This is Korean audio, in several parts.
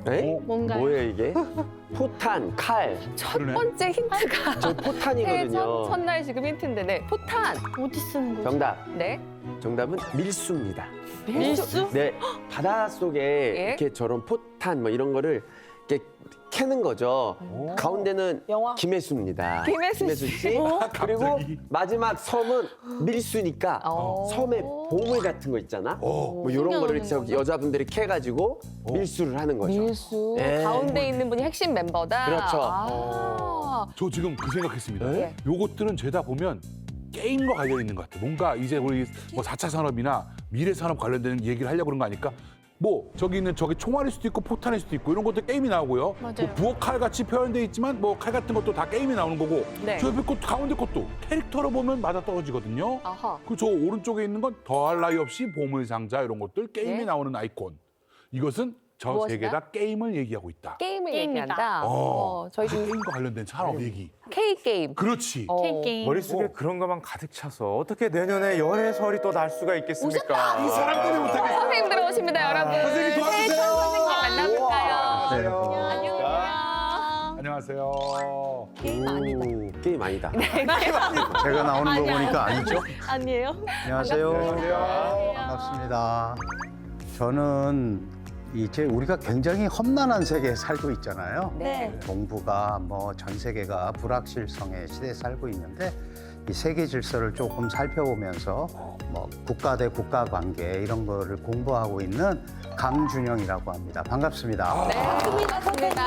에? 뭔가요? 뭐예요 이게? 포탄, 칼. 첫 번째 힌트가 저 새해 포탄이거든요. 첫날 지금 힌트인데, 네, 포탄. 어디 쓰는 거지? 정답. 네. 정답은 밀수입니다. 밀수? 네, 바닷속에 예. 이렇게 저런 포탄 뭐 이런 거를 이렇게 캐는 거죠. 가운데는 영화? 김혜수입니다. 김혜수 씨. 그리고 마지막 섬은 밀수니까 어. 섬에 보물 같은 거 있잖아. 뭐 이런 거를 이렇게 숨겨놓는 여자분들이 캐가지고 밀수를 하는 거죠. 밀수. 네. 가운데 있는 분이 핵심 멤버다. 그렇죠. 아. 저 지금 그 생각했습니다. 네. 요것들은 죄다 보면 게임과 관련 있는 것 같아요. 뭔가 이제 우리 뭐 4차 산업이나 미래 산업 관련된 얘기를 하려고 그런 거 아닐까? 뭐 저기 있는 저기 총알일 수도 있고 포탄일 수도 있고 이런 것도 게임이 나오고요. 맞아요. 뭐 부엌 칼 같이 표현돼 있지만 뭐 칼 같은 것도 다 게임이 나오는 거고. 네. 저 옆에 것도 가운데 것도 캐릭터로 보면 맞아 떨어지거든요. 아하. 그 저 오른쪽에 있는 건 더할 나위 없이 보물 상자 이런 것들 게임에 네. 나오는 아이콘. 이것은 저 세 개 무엇이다? 다 게임을 얘기하고 있다. 게임을 게임이다. 얘기한다. 저희 지금 게임과 관련된 산업 얘기. K-게임. 그렇지. 게임. 머릿속에 그런 것만 가득 차서 어떻게 내년에 열애설이 또 날 수가 있겠습니까? 이 사람 때문에 못하겠어. 선생님들 오십니다, 여러분. 선생님 도와주세요. 선생님 만나볼까요? 안녕하세요. 안녕하세요. 안녕하세요. 게임 아니다. 오, 게임 아니다. 제가 나오는 거 보니까 아니죠? 아니에요? 안녕하세요. 안녕하세요. 반갑습니다. 저는 이제 우리가 굉장히 험난한 세계에 살고 있잖아요. 네. 동북아 뭐 전 세계가 불확실성의 시대에 살고 있는데 이 세계 질서를 조금 살펴보면서 뭐 국가 대 국가 관계 이런 거를 공부하고 있는 강준영이라고 합니다. 반갑습니다. 네, 반갑습니다.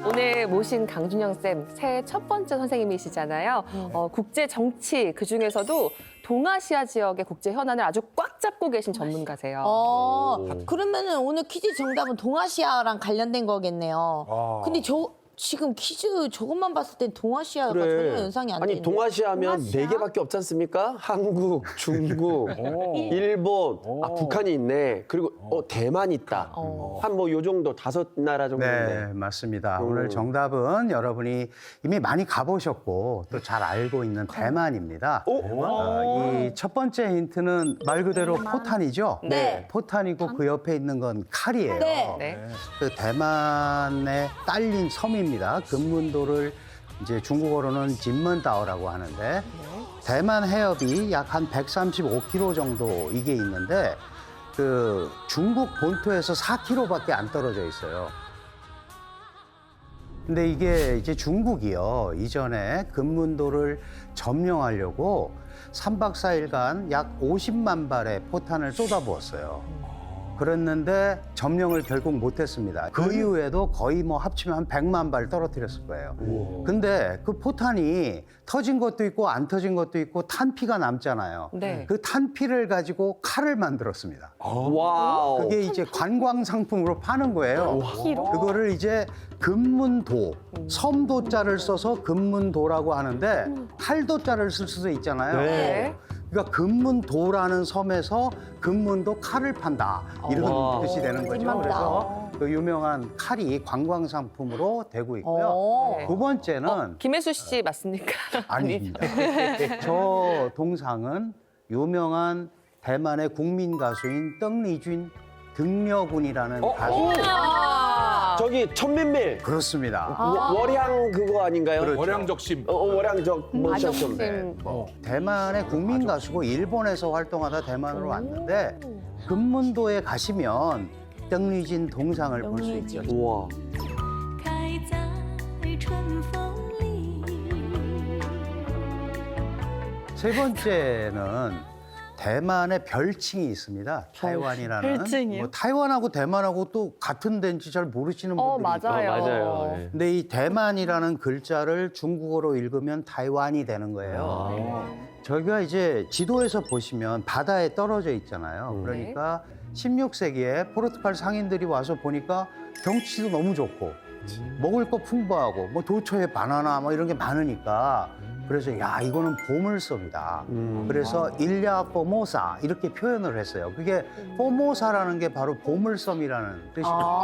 오늘 모신 강준영 쌤 새해 첫 번째 선생님이시잖아요. 국제 정치 그 중에서도 동아시아 지역의 국제 현안을 아주 꽉 잡고 계신 전문가세요. 그러면은 오늘 퀴즈 정답은 동아시아랑 관련된 거겠네요. 아. 근데 지금 퀴즈 저것만 봤을 땐 동아시아가 전혀 연상이 안 아니 되는데. 동아시아면 동아시아? 네 개밖에 없지 않습니까? 한국, 중국, 오. 일본, 오. 북한이 있네. 그리고 대만 있다. 한 뭐 요 정도 5나라 정도인데. 네, 맞습니다. 오늘 정답은 여러분이 이미 많이 가보셨고 또 잘 알고 있는 대만입니다. 이 첫 번째 힌트는 말 그대로 포탄이죠? 네. 포탄이고 그 옆에 있는 건 칼이에요. 네. 네. 그 대만에 딸린 섬입니다. 금문도를 이제 중국어로는 진먼다오라고 하는데 대만 해협이 약 한 135km 정도 이게 있는데 그 중국 본토에서 4km밖에 안 떨어져 있어요. 근데 이게 이제 중국이요. 이전에 금문도를 점령하려고 3박 4일간 약 50만 발의 포탄을 쏟아부었어요. 그랬는데 점령을 결국 못했습니다. 그 이후에도 거의 뭐 합치면 한 100만 발 떨어뜨렸을 거예요. 근데 그 포탄이 터진 것도 있고 안 터진 것도 있고 탄피가 남잖아요. 네. 그 탄피를 가지고 칼을 만들었습니다. 와우. 그게 이제 관광 상품으로 파는 거예요. 그거를 이제 금문도, 섬도자를 써서 금문도라고 하는데 칼도자를 쓸 수도 있잖아요. 네. 그러니까 금문도라는 섬에서 금문도 칼을 판다 이런 와. 뜻이 되는 거죠. 진짜다. 그래서 그 유명한 칼이 관광 상품으로 되고 있고요. 네. 두 번째는 김혜수 씨 맞습니까? 아닙니다. 저 동상은 유명한 대만의 국민 가수인 떵리준 등려군이라는 가수. 아. 저기 천민밀 그렇습니다. 월양 그거 아닌가요? 그렇죠. 월양적심. 월양적 모션 아적심. 네. 대만의 국민 가수고 일본에서 활동하다 대만으로 왔는데 금문도에 가시면 떵리진 동상을 볼 수 있죠. 우와. 开在春风里。 세 번째는 대만의 별칭이 있습니다. 타이완이라는. 별칭이요? 뭐 타이완하고 대만하고 또 같은 데인지 잘 모르시는 분들이 맞아요. 맞아요. 네. 근데 이 대만이라는 글자를 중국어로 읽으면 타이완이 되는 거예요. 저희가 이제 지도에서 보시면 바다에 떨어져 있잖아요. 그러니까 16세기에 포르투갈 상인들이 와서 보니까 경치도 너무 좋고 먹을 거 풍부하고 뭐 도처에 바나나 뭐 이런 게 많으니까 그래서 야 이거는 보물섬이다. 그래서 일야 포모사 이렇게 표현을 했어요. 그게 포모사라는 게 바로 보물섬이라는 뜻입니다.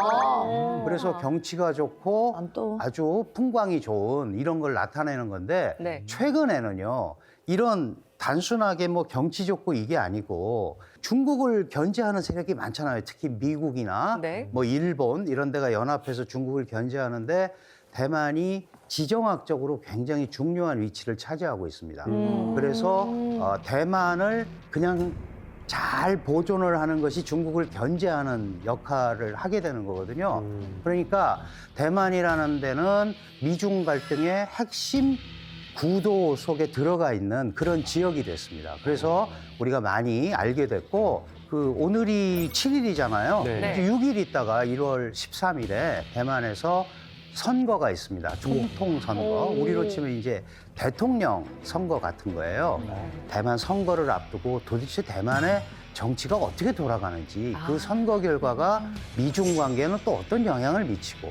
그래서 경치가 좋고 난 또. 아주 풍광이 좋은 이런 걸 나타내는 건데 네. 최근에는요 이런 단순하게 뭐 경치 좋고 이게 아니고 중국을 견제하는 세력이 많잖아요. 특히 미국이나 네. 뭐 일본 이런 데가 연합해서 중국을 견제하는데 대만이 지정학적으로 굉장히 중요한 위치를 차지하고 있습니다. 그래서 대만을 그냥 잘 보존을 하는 것이 중국을 견제하는 역할을 하게 되는 거거든요. 그러니까 대만이라는 데는 미중 갈등의 핵심 구도 속에 들어가 있는 그런 지역이 됐습니다. 그래서 우리가 많이 알게 됐고 오늘이 7일이잖아요. 네. 이제 6일 있다가 1월 13일에 대만에서 선거가 있습니다. 총통 선거. 우리로 치면 이제 대통령 선거 같은 거예요. 대만 선거를 앞두고 도대체 대만의 정치가 어떻게 돌아가는지 그 선거 결과가 미중 관계는 또 어떤 영향을 미치고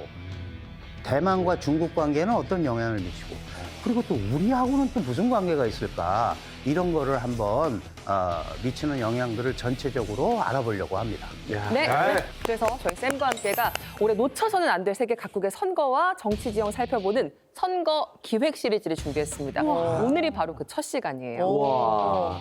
대만과 중국 관계는 어떤 영향을 미치고 그리고 또 우리하고는 또 무슨 관계가 있을까 이런 거를 한번 미치는 영향들을 전체적으로 알아보려고 합니다. 네. 그래서 저희 쌤과 함께가 올해 놓쳐서는 안 될 세계 각국의 선거와 정치 지형 살펴보는 선거 기획 시리즈를 준비했습니다. 오늘이 바로 그 첫 시간이에요. 와.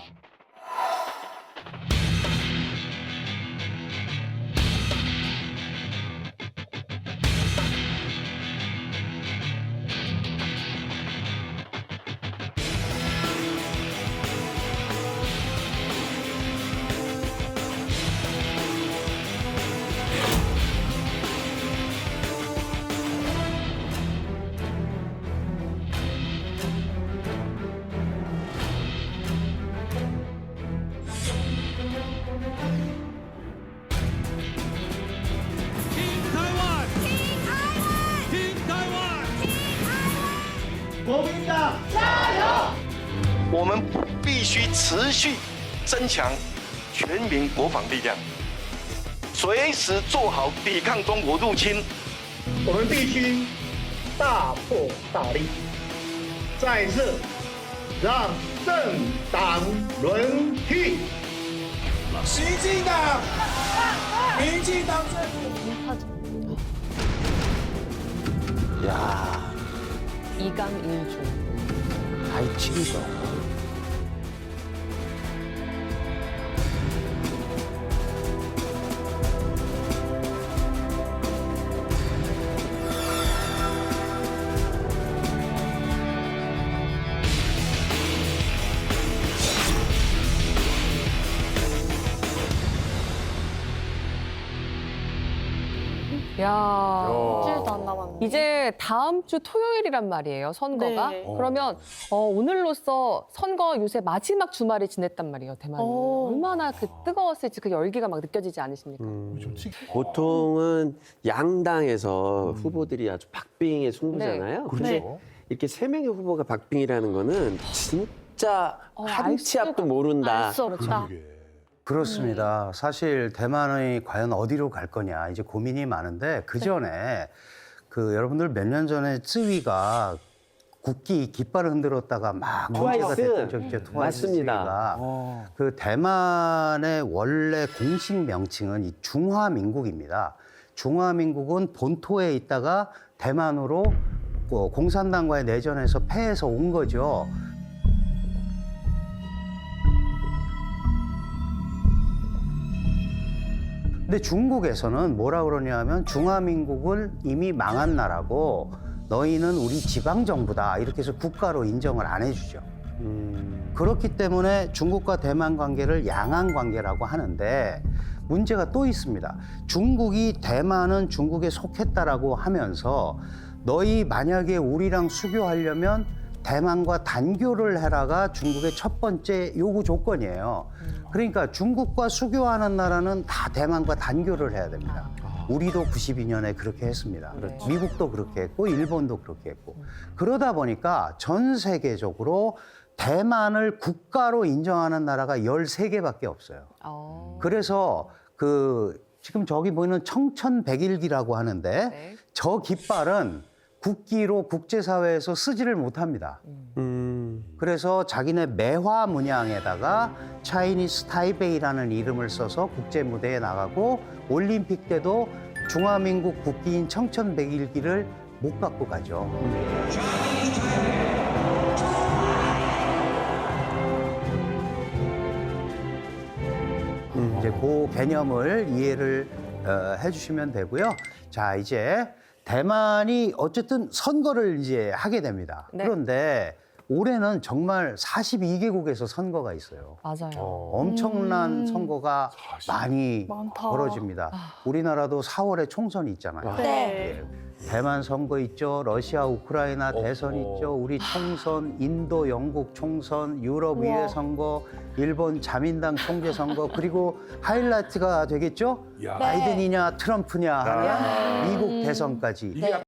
我们必须持续增强全民国防力量，随时做好抵抗中国入侵。我们必须大破大立，再次让政党轮替。习进党、民进党政府。 야, 이강일주. 아이치기죠. 야. 일주일도 안 남았네. 이제 다음 주 토요일이란 말이에요, 선거가. 네. 그러면 오늘로써 선거 요새 마지막 주말을 지냈단 말이에요, 대만은. 얼마나 그 뜨거웠을지 그 열기가 막 느껴지지 않으십니까? 보통은 양당에서 후보들이 아주 박빙의 승부잖아요. 네. 근데 이렇게 세 명의 후보가 박빙이라는 거는 진짜 한 치 앞도 모른다. 알 수 없다. 그렇습니다. 사실 대만이 과연 어디로 갈 거냐 이제 고민이 많은데 그 전에 여러분들 몇 년 전에 쯔위가 국기 깃발을 흔들었다가 막 문제가 트와이스. 됐던 적 있죠. 트와이스 맞습니다. 쯔위가. 그 대만의 원래 공식 명칭은 이 중화민국입니다. 중화민국은 본토에 있다가 대만으로 공산당과의 내전에서 패해서 온 거죠. 근데 중국에서는 뭐라 그러냐면 중화민국은 이미 망한 나라고 너희는 우리 지방정부다 이렇게 해서 국가로 인정을 안 해주죠. 그렇기 때문에 중국과 대만 관계를 양안 관계라고 하는데 문제가 또 있습니다. 중국이 대만은 중국에 속했다라고 하면서 너희 만약에 우리랑 수교하려면 대만과 단교를 해라가 중국의 첫 번째 요구 조건이에요. 그러니까 중국과 수교하는 나라는 다 대만과 단교를 해야 됩니다. 우리도 92년에 그렇게 했습니다. 미국도 그렇게 했고 일본도 그렇게 했고. 그러다 보니까 전 세계적으로 대만을 국가로 인정하는 나라가 13개밖에 없어요. 그래서 지금 저기 보이는 청천백일기라고 하는데 저 깃발은 국기로 국제사회에서 쓰지를 못합니다. 그래서 자기네 매화 문양에다가 차이니스 타이베이라는 이름을 써서 국제 무대에 나가고 올림픽 때도 중화민국 국기인 청천백일기를 못 갖고 가죠. 이제 그 개념을 이해를 해주시면 되고요. 자, 이제 대만이 어쨌든 선거를 이제 하게 됩니다. 네. 그런데 올해는 정말 42개국에서 선거가 있어요. 맞아요. 엄청난 선거가 많이 많다. 벌어집니다. 우리나라도 4월에 총선이 있잖아요. 네. 예. 대만 선거 있죠. 러시아, 우크라이나 대선 있죠. 우리 총선, 인도, 영국 총선, 유럽 의회 선거, 일본 자민당 총재 선거, 그리고 하이라이트가 되겠죠. 야. 바이든이냐 트럼프냐 하는 미국 대선까지. 이게 약간